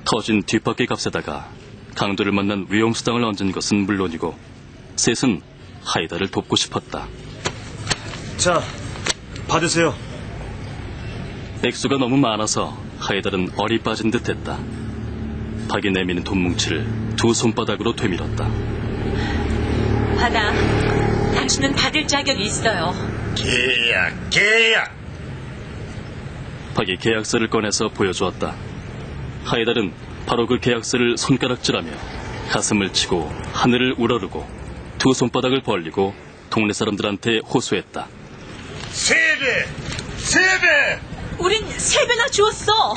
S6: 터진 뒷바퀴 값에다가 강도를 만난 위험수당을 얹은 것은 물론이고 셋은 하이달을 돕고 싶었다.
S8: 자, 받으세요.
S6: 액수가 너무 많아서 하이달은 얼이 빠진 듯했다. 박이 내미는 돈뭉치를 2 손바닥으로 되밀었다.
S5: 받아. 당신은 받을 자격이 있어요.
S9: 계약.
S6: 박이 계약서를 꺼내서 보여주었다. 하이달은 바로 그 계약서를 손가락질하며 가슴을 치고 하늘을 우러르고 2 손바닥을 벌리고 동네 사람들한테 호소했다.
S9: 3배!
S5: 우린 3배나 주었어.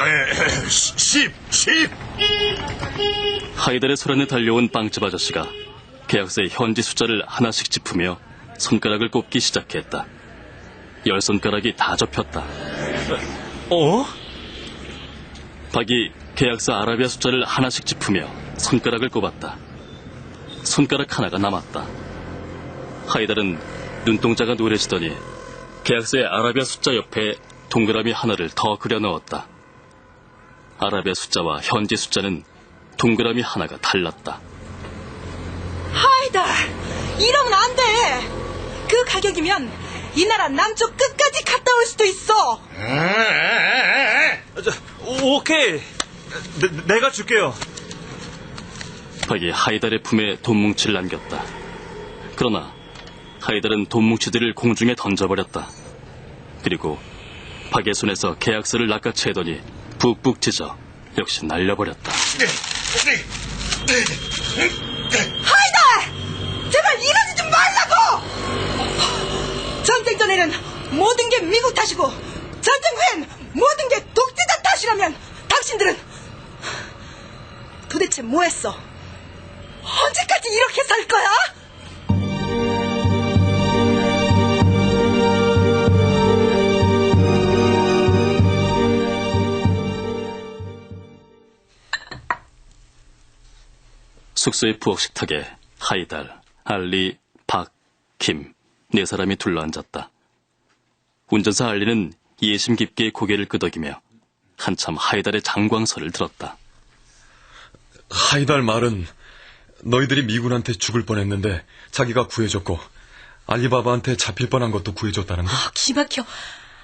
S9: 10!
S6: 하이달의 소란에 달려온 빵집 아저씨가 계약서의 현지 숫자를 하나씩 짚으며 손가락을 꼽기 시작했다. 10손가락이 다 접혔다. 박이 계약서 아라비아 숫자를 하나씩 짚으며 손가락을 꼽았다. 손가락 하나가 남았다. 하이달은 눈동자가 노래지더니 계약서의 아라비아 숫자 옆에 동그라미 하나를 더 그려 넣었다. 아라비아 숫자와 현지 숫자는 동그라미 하나가 달랐다.
S7: 하이달, 이러면 안 돼. 그 가격이면 이 나라 남쪽 끝까지 갔다 올 수도 있어.
S8: 오케이. 내가 줄게요.
S6: 박이 하이달의 품에 돈뭉치를 남겼다. 그러나 하이달은 돈뭉치들을 공중에 던져버렸다. 그리고 박의 손에서 계약서를 낚아채더니 푹푹 찢어 역시 날려버렸다.
S7: 하이달! 제발 이러지 좀 말라고! 전쟁 전에는 모든 게 미국 탓이고 전쟁 후엔 모든 게 독재자 탓이라면 당신들은 도대체 뭐 했어? 언제까지 이렇게 살 거야?
S6: 숙소의 부엌 식탁에 하이달, 알리, 박, 김, 네 사람이 둘러앉았다. 운전사 알리는 예심 깊게 고개를 끄덕이며 한참 하이달의 장광설을 들었다.
S11: 하이달 말은 너희들이 미군한테 죽을 뻔했는데 자기가 구해줬고 알리바바한테 잡힐 뻔한 것도 구해줬다는데?
S5: 기막혀.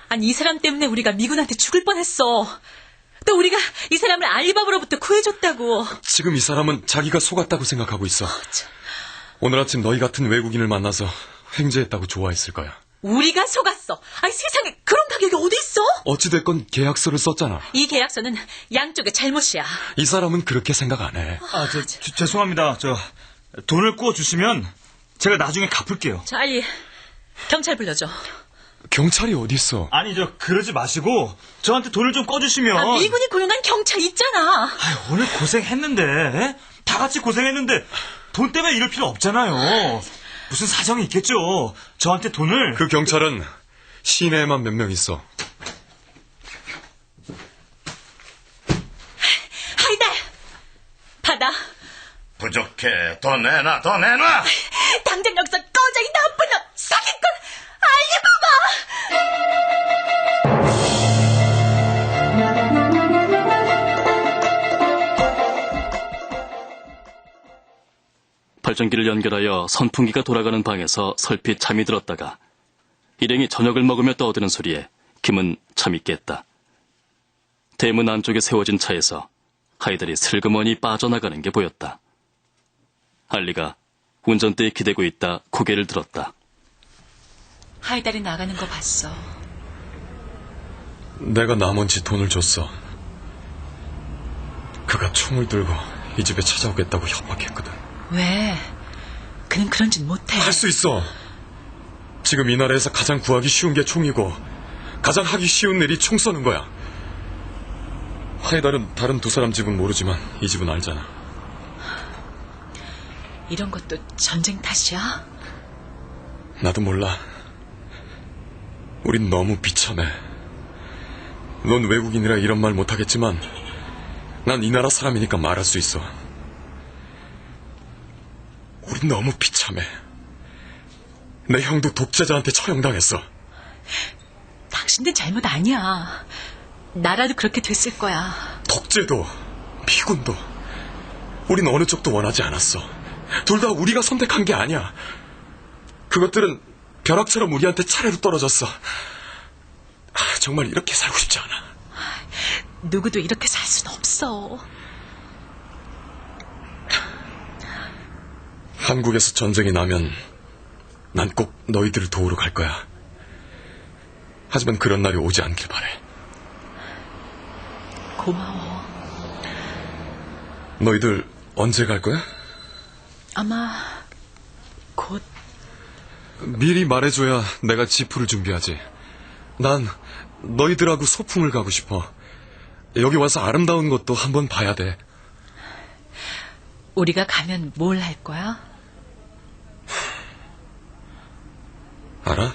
S5: 아니, 이 사람 때문에 우리가 미군한테 죽을 뻔했어. 또 우리가 이 사람을 알리바바로부터 구해줬다고.
S11: 지금 이 사람은 자기가 속았다고 생각하고 있어. 오늘 아침 너희 같은 외국인을 만나서 횡재했다고 좋아했을 거야.
S5: 우리가 속았어. 아니, 세상에 그런 가격이 어디 있어?
S11: 어찌됐건 계약서를 썼잖아.
S5: 이 계약서는 양쪽의 잘못이야.
S11: 이 사람은 그렇게 생각 안 해.
S8: 죄송합니다. 돈을 꿔주시면 제가 나중에 갚을게요.
S5: 자, 알리, 경찰 불러줘.
S11: 경찰이 어디 있어?
S8: 아니, 그러지 마시고 저한테 돈을 좀 꿔주시면.
S5: 미군이 고용한 경찰 있잖아.
S8: 오늘 고생했는데, 다 같이 고생했는데 돈 때문에 이럴 필요 없잖아요. 무슨 사정이 있겠죠. 저한테 돈을.
S11: 그 경찰은 시내에만 몇 명 있어.
S5: 하이달, 받아.
S9: 부족해. 더 내놔, 더 내놔!
S5: 당장 여기서 꺼져, 이 나쁜 놈! 사기꾼!
S6: 발전기를 연결하여 선풍기가 돌아가는 방에서 설핏 잠이 들었다가 일행이 저녁을 먹으며 떠드는 소리에 김은 잠이 깼다. 대문 안쪽에 세워진 차에서 하이달이 슬그머니 빠져나가는 게 보였다. 알리가 운전대에 기대고 있다 고개를 들었다.
S5: 하이달이 나가는 거 봤어.
S11: 내가 나머지 돈을 줬어. 그가 총을 들고 이 집에 찾아오겠다고 협박했거든.
S5: 왜? 그는 그런 짓 못해.
S11: 할 수 있어. 지금 이 나라에서 가장 구하기 쉬운 게 총이고 가장 하기 쉬운 일이 총 쏘는 거야. 하이달은 다른 두 사람 집은 모르지만 이 집은 알잖아.
S5: 이런 것도 전쟁 탓이야?
S11: 나도 몰라. 우린 너무 비참해. 넌 외국인이라 이런 말 못하겠지만 난 이 나라 사람이니까 말할 수 있어. 우린 너무 비참해. 내 형도 독재자한테 처형당했어.
S5: 당신들 잘못 아니야. 나라도 그렇게 됐을 거야.
S11: 독재도 미군도 우린 어느 쪽도 원하지 않았어. 둘 다 우리가 선택한 게 아니야. 그것들은 벼락처럼 우리한테 차례로 떨어졌어. 정말 이렇게 살고 싶지 않아.
S5: 누구도 이렇게 살 순 없어.
S11: 한국에서 전쟁이 나면 난 꼭 너희들을 도우러 갈 거야. 하지만 그런 날이 오지 않길 바래.
S5: 고마워.
S11: 너희들 언제 갈 거야?
S5: 아마 곧.
S11: 미리 말해줘야 내가 지프를 준비하지. 난 너희들하고 소풍을 가고 싶어. 여기 와서 아름다운 것도 한번 봐야 돼.
S5: 우리가 가면 뭘 할 거야?
S11: 알아?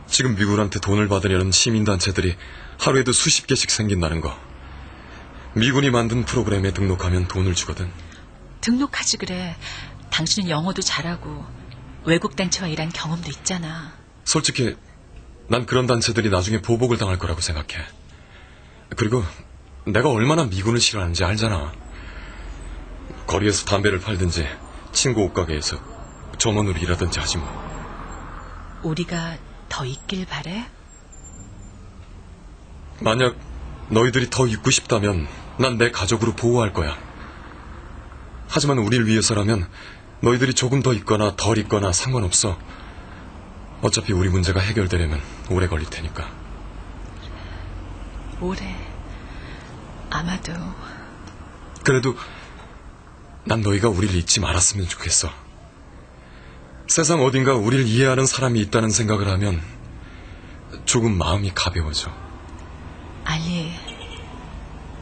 S11: 지금 미군한테 돈을 받으려는 시민단체들이 하루에도 수십 개씩 생긴다는 거. 미군이 만든 프로그램에 등록하면 돈을 주거든.
S5: 등록하지 그래. 당신은 영어도 잘하고 외국 단체와 일한 경험도 있잖아.
S11: 솔직히 난 그런 단체들이 나중에 보복을 당할 거라고 생각해. 그리고 내가 얼마나 미군을 싫어하는지 알잖아. 거리에서 담배를 팔든지 친구 옷가게에서 점원으로 일하든지 하지 뭐.
S5: 우리가 더 있길 바래?
S11: 만약 너희들이 더 있고 싶다면 난 내 가족으로 보호할 거야. 하지만 우릴 위해서라면 너희들이 조금 더 있거나 덜 있거나 상관없어. 어차피 우리 문제가 해결되려면 오래 걸릴 테니까.
S5: 오래. 아마도.
S11: 그래도 난 너희가 우리를 잊지 말았으면 좋겠어. 세상 어딘가 우리를 이해하는 사람이 있다는 생각을 하면 조금 마음이 가벼워져.
S5: 알리,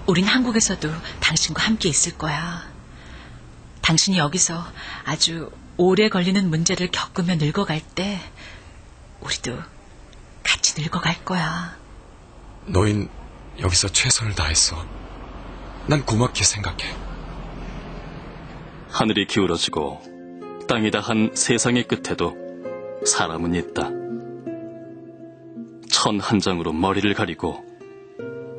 S5: 우린 한국에서도 당신과 함께 있을 거야. 당신이 여기서 아주 오래 걸리는 문제를 겪으며 늙어갈 때 우리도 같이 늙어갈 거야.
S11: 너흰 여기서 최선을 다했어. 난 고맙게 생각해.
S6: 하늘이 기울어지고 땅이 다한 세상의 끝에도 사람은 있다. 천 한 장으로 머리를 가리고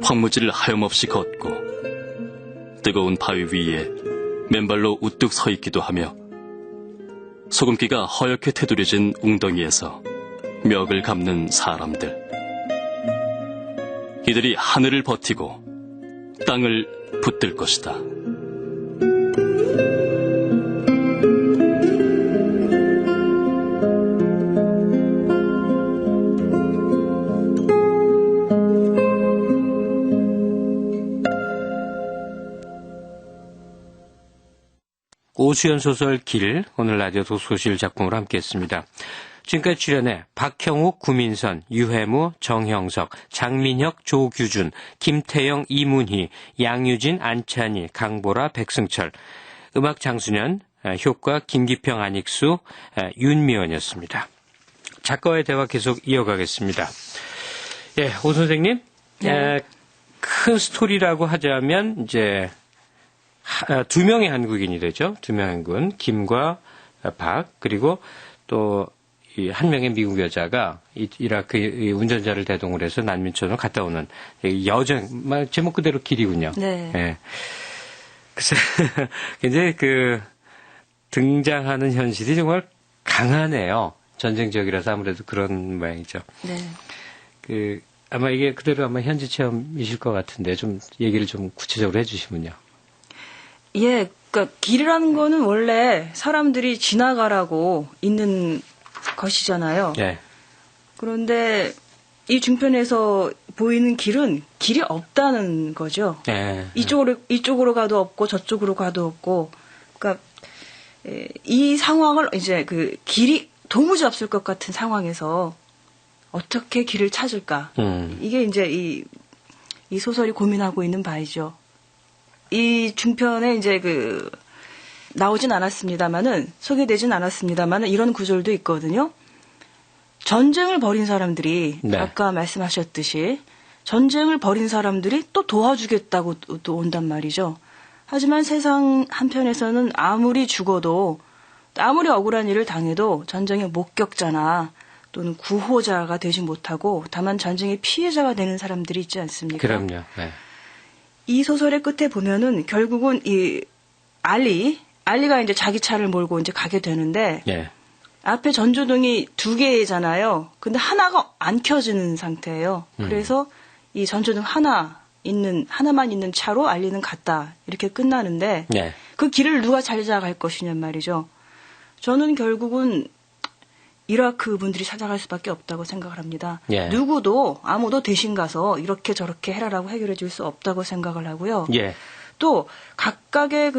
S6: 황무지를 하염없이 걷고 뜨거운 바위 위에 맨발로 우뚝 서 있기도 하며 소금기가 허옇게 테두려진 웅덩이에서 멱을 감는 사람들. 이들이 하늘을 버티고 땅을 붙들 것이다.
S2: 오수연 소설 길, 오늘 라디오 독서실 작품으로 함께했습니다. 지금까지 출연해 박형욱, 구민선, 유해무, 정형석, 장민혁, 조규준, 김태영, 이문희, 양유진, 안찬희, 강보라, 백승철, 음악 장수년, 효과 김기평, 안익수, 윤미원이었습니다. 작가와의 대화 계속 이어가겠습니다. 예, 오 선생님,
S3: 네.
S2: 큰 스토리라고 하자면 이제 두 명의 한국인이 되죠. 두 명의 한국인, 김과 박, 그리고 또 한 명의 미국 여자가 이라크 운전자를 대동을 해서 난민촌으로 갔다 오는 여정, 제목 그대로 길이군요.
S3: 네.
S2: 예. 글쎄, 굉장히 등장하는 현실이 정말 강하네요. 전쟁적이라서 아무래도 그런 모양이죠.
S3: 네.
S2: 아마 이게 그대로 아마 현지 체험이실 것 같은데 좀 얘기를 좀 구체적으로 해주시면요.
S3: 예, 그러니까 길이라는 거는 원래 사람들이 지나가라고 있는 것이잖아요.
S2: 네.
S3: 그런데 이 중편에서 보이는 길은 길이 없다는 거죠.
S2: 네.
S3: 이쪽으로 가도 없고 저쪽으로 가도 없고, 그러니까 이 상황을 이제 길이 도무지 없을 것 같은 상황에서 어떻게 길을 찾을까? 이게 이제 이 소설이 고민하고 있는 바이죠. 이 중편에 이제 나오진 않았습니다만은, 소개되진 않았습니다만은, 이런 구절도 있거든요. 전쟁을 벌인 사람들이,
S2: 네.
S3: 아까 말씀하셨듯이, 전쟁을 벌인 사람들이 또 도와주겠다고 또 온단 말이죠. 하지만 세상 한편에서는 아무리 죽어도, 아무리 억울한 일을 당해도 전쟁의 목격자나 또는 구호자가 되지 못하고, 다만 전쟁의 피해자가 되는 사람들이 있지 않습니까?
S2: 그럼요. 네.
S3: 이 소설의 끝에 보면은 결국은 이 알리가 이제 자기 차를 몰고 이제 가게 되는데,
S2: 네.
S3: 앞에 전조등이 2개잖아요. 근데 하나가 안 켜지는 상태예요. 그래서 이 전조등 하나만 있는 차로 알리는 갔다. 이렇게 끝나는데,
S2: 네.
S3: 그 길을 누가 찾아갈 것이냔 말이죠. 저는 결국은 이라크 분들이 찾아갈 수밖에 없다고 생각을 합니다.
S2: 예.
S3: 아무도 대신 가서 이렇게 저렇게 해라라고 해결해 줄 수 없다고 생각을 하고요.
S2: 예.
S3: 또 각각의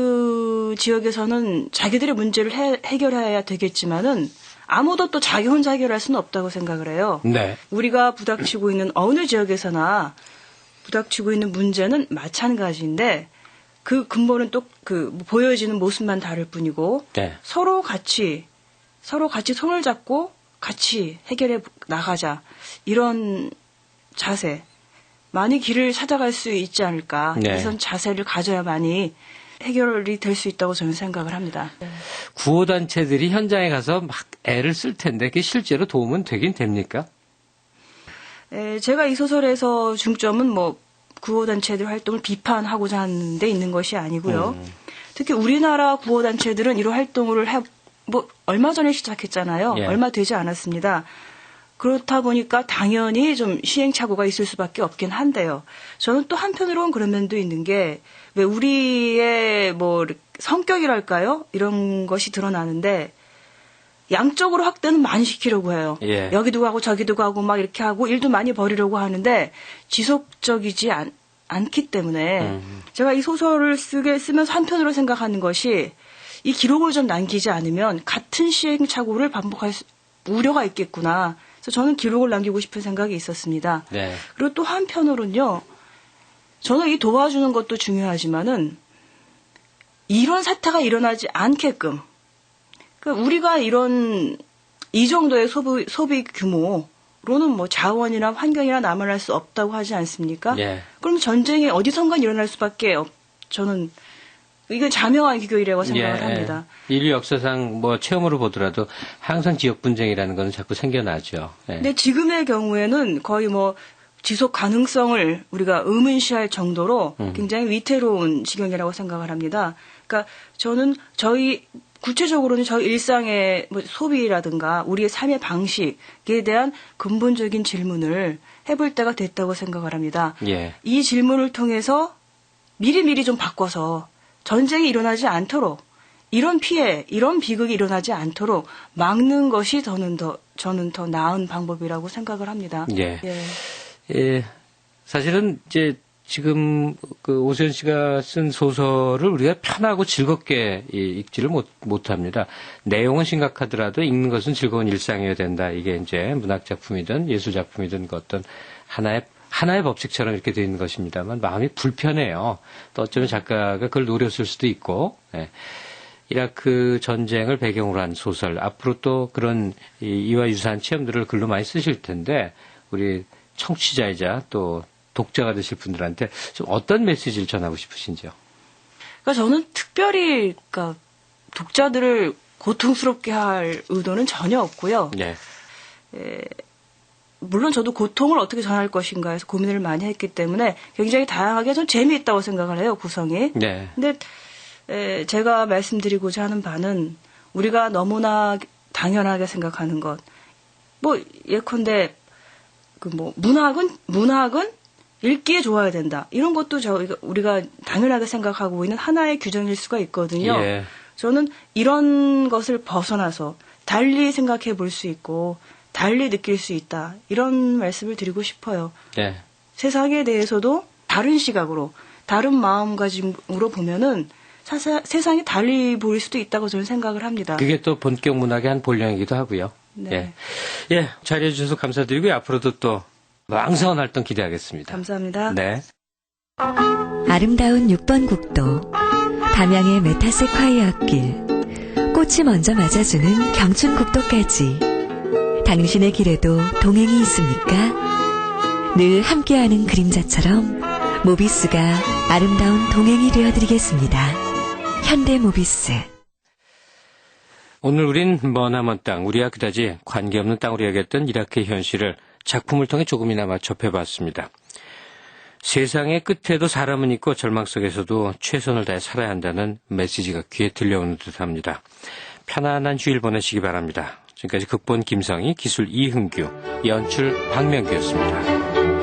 S3: 지역에서는 자기들의 문제를 해결해야 되겠지만은 아무도 또 자기 혼자 해결할 수는 없다고 생각을 해요.
S2: 네.
S3: 우리가 부닥치고 있는 어느 지역에서나 부닥치고 있는 문제는 마찬가지인데, 그 근본은 또 보여지는 모습만 다를 뿐이고,
S2: 네.
S3: 서로 같이 손을 잡고 같이 해결해 나가자, 이런 자세, 많이 길을 찾아갈 수 있지 않을까.
S2: 네.
S3: 이런 자세를 가져야만이 해결이 될 수 있다고 저는 생각을 합니다.
S2: 구호단체들이 현장에 가서 막 애를 쓸 텐데 그게 실제로 도움은 되긴 됩니까?
S3: 제가 이 소설에서 중점은 구호단체들 활동을 비판하고자 하는 데 있는 것이 아니고요. 특히 우리나라 구호단체들은 이런 활동을 얼마 전에 시작했잖아요.
S2: 예.
S3: 얼마 되지 않았습니다. 그렇다 보니까 당연히 좀 시행착오가 있을 수밖에 없긴 한데요. 저는 또 한편으로는 그런 면도 있는 게, 왜 우리의 성격이랄까요? 이런 것이 드러나는데, 양쪽으로 확대는 많이 시키려고 해요.
S2: 예.
S3: 여기도 가고 저기도 가고 막 이렇게 하고 일도 많이 벌이려고 하는데 지속적이지 않기 때문에 제가 이 소설을 쓰면서 한편으로 생각하는 것이, 이 기록을 좀 남기지 않으면 같은 시행착오를 반복할 우려가 있겠구나. 그래서 저는 기록을 남기고 싶은 생각이 있었습니다.
S2: 네.
S3: 그리고 또 한편으로는요, 저는 이 도와주는 것도 중요하지만은 이런 사태가 일어나지 않게끔, 우리가 이 정도의 소비 규모로는 자원이나 환경이나 남아날 수 없다고 하지 않습니까?
S2: 예.
S3: 그럼 전쟁이 어디선가 일어날 수밖에 저는 이건 자명한 기교이라고 생각을 합니다.
S2: 인류 역사상 뭐 체험으로 보더라도 항상 지역 분쟁이라는 건 자꾸 생겨나죠.
S3: 근데 지금의 경우에는 거의 뭐 지속 가능성을 우리가 의문시할 정도로 굉장히 위태로운 지경이라고 생각을 합니다. 그러니까 저는 구체적으로는 저희 일상의 뭐 소비라든가 우리의 삶의 방식에 대한 근본적인 질문을 해볼 때가 됐다고 생각을 합니다.
S2: 예.
S3: 이 질문을 통해서 미리미리 좀 바꿔서 전쟁이 일어나지 않도록 이런 피해, 이런 비극이 일어나지 않도록 막는 것이 저는 더 나은 방법이라고 생각을 합니다.
S2: 예.
S3: 예.
S2: 예. 사실은 이제 지금 그 오세훈 씨가 쓴 소설을 우리가 편하고 즐겁게 읽지를 못합니다. 내용은 심각하더라도 읽는 것은 즐거운 일상이어야 된다. 이게 이제 문학 작품이든 예술 작품이든 그 어떤 하나의 법칙처럼 이렇게 되어 있는 것입니다만 마음이 불편해요. 또 어쩌면 작가가 그걸 노렸을 수도 있고, 예. 이라크 전쟁을 배경으로 한 소설, 앞으로 또 그런 이와 유사한 체험들을 글로 많이 쓰실 텐데, 우리 청취자이자 또 독자가 되실 분들한테 좀 어떤 메시지를 전하고 싶으신지요?
S3: 그러니까 저는 특별히, 독자들을 고통스럽게 할 의도는 전혀 없고요.
S2: 네.
S3: 물론 저도 고통을 어떻게 전할 것인가 해서 고민을 많이 했기 때문에 굉장히 다양하게 전 재미있다고 생각을 해요, 구성이.
S2: 네. 근데
S3: 제가 말씀드리고자 하는 바는 우리가 너무나 당연하게 생각하는 것. 뭐 예컨대 문학은 읽기에 좋아야 된다. 이런 것도 우리가 당연하게 생각하고 있는 하나의 규정일 수가 있거든요.
S2: 예.
S3: 저는 이런 것을 벗어나서 달리 생각해 볼 수 있고 달리 느낄 수 있다. 이런 말씀을 드리고 싶어요.
S2: 예.
S3: 세상에 대해서도 다른 시각으로, 다른 마음가짐으로 보면은 세상이 달리 보일 수도 있다고 저는 생각을 합니다.
S2: 그게 또 본격 문학의 한 본령이기도 하고요.
S3: 네.
S2: 예, 자리해 주셔서 감사드리고요. 앞으로도 또 왕성한 활동 기대하겠습니다.
S3: 감사합니다.
S2: 네.
S12: 아름다운 6번 국도, 담양의 메타세콰이아 길, 꽃이 먼저 맞아주는 경춘국도까지 당신의 길에도 동행이 있습니까? 늘 함께하는 그림자처럼 모비스가 아름다운 동행이 되어드리겠습니다. 현대모비스.
S2: 오늘 우린 머나먼 땅, 우리와 그다지 관계없는 땅으로 여겼던 이라크의 현실을 작품을 통해 조금이나마 접해봤습니다. 세상의 끝에도 사람은 있고 절망 속에서도 최선을 다해 살아야 한다는 메시지가 귀에 들려오는 듯합니다. 편안한 주일 보내시기 바랍니다. 지금까지 극본 김성희, 기술 이흥규, 연출 박명규였습니다.